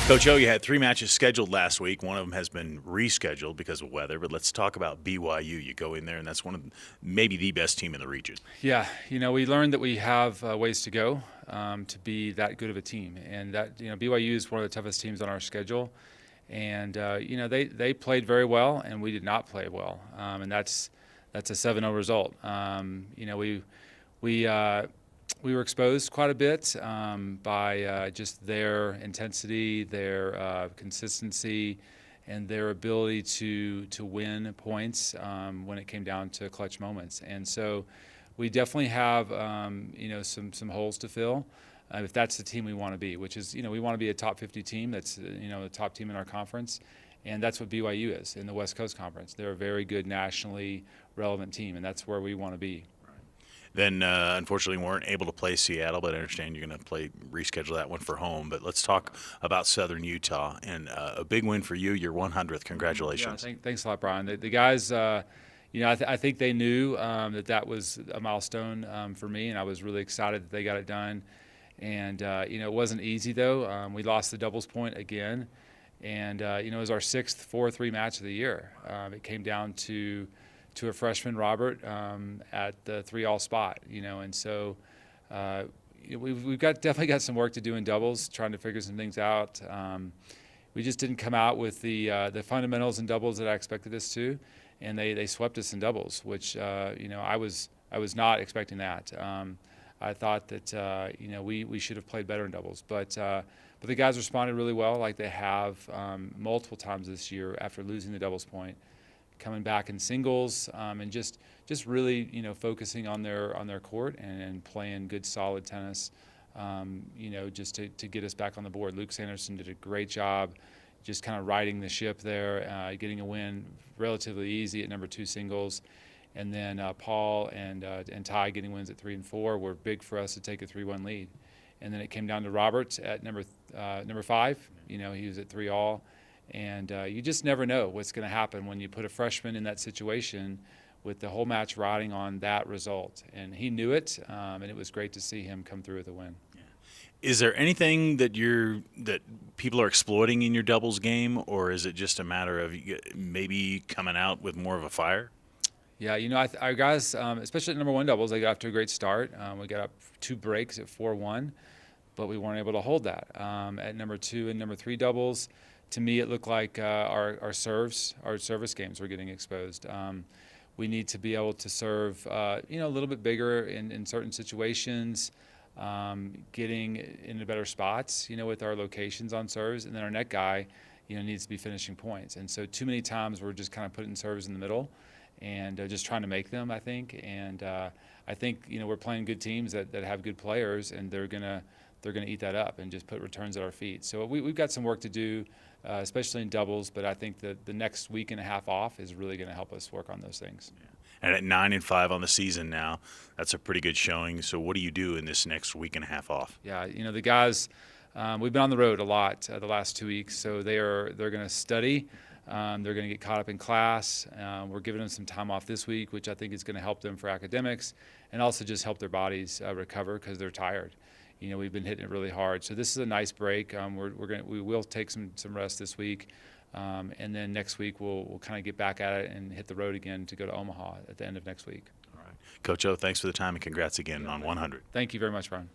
Coach O, you had 3 matches scheduled last week. One of them has been rescheduled because of weather, but let's talk about BYU. You go in there, and that's one of maybe the best team in the region. Yeah, we learned that we have ways to go to be that good of a team, and that BYU is one of the toughest teams on our schedule, and they played very well, and we did not play well, and that's a 7-0 result. We were exposed quite a bit by just their intensity, their consistency, and their ability to win points when it came down to clutch moments. And so we definitely have some holes to fill if that's the team we want to be, which is we want to be a top 50 team. That's the top team in our conference. And that's what BYU is in the West Coast Conference. They're a very good nationally relevant team, and that's where we want to be. Then, unfortunately, weren't able to play Seattle, but I understand you're going to reschedule that one for home. But let's talk about Southern Utah, and a big win for you, your 100th. Congratulations. Yeah, thanks a lot, Brian. The guys, I think they knew that was a milestone for me, and I was really excited that they got it done. And, it wasn't easy, though. We lost the doubles point again, and, it was our 6th 4-3 match of the year. It came down to a freshman, Robert, at the 3-all spot, and so we've definitely got some work to do in doubles, trying to figure some things out. We just didn't come out with the fundamentals in doubles that I expected us to, and they swept us in doubles, which I was not expecting that. I thought that we should have played better in doubles, but the guys responded really well, like they have multiple times this year after losing the doubles point, coming back in singles, and just really focusing on their court and playing good solid tennis, just to get us back on the board. Luke Sanderson did a great job, just kind of riding the ship there, getting a win relatively easy at number 2 singles, and then Paul and Ty getting wins at 3 and 4 were big for us to take a 3-1 lead, and then it came down to Roberts at number 5. He was at 3-all. And you just never know what's going to happen when you put a freshman in that situation with the whole match riding on that result. And he knew it, and it was great to see him come through with a win. Yeah. Is there anything that people are exploiting in your doubles game, or is it just a matter of maybe coming out with more of a fire? Yeah, our guys, especially at number 1 doubles, they got off to a great start. We got up 2 breaks at 4-1, but we weren't able to hold that. At number 2 and number 3 doubles, to me, it looked like our service games were getting exposed. We need to be able to serve, a little bit bigger in certain situations, getting into better spots, with our locations on serves, and then our net guy, needs to be finishing points. And so, too many times we're just kind of putting serves in the middle, and just trying to make them, I think. And I think we're playing good teams that have good players, and they're gonna eat that up and just put returns at our feet. So we've got some work to do, especially in doubles, but I think that the next week and a half off is really going to help us work on those things. Yeah. And at 9 and 5 on the season now, that's a pretty good showing. So what do you do in this next week and a half off? Yeah, the guys, we've been on the road a lot the last 2 weeks, so they're going to study. They're going to get caught up in class. We're giving them some time off this week, which I think is going to help them for academics and also just help their bodies recover because they're tired. We've been hitting it really hard. So this is a nice break. We will take some rest this week. And then next week we'll kind of get back at it and hit the road again to go to Omaha at the end of next week. All right. Coach O, thanks for the time and congrats again on 100. Thank you very much, Brian.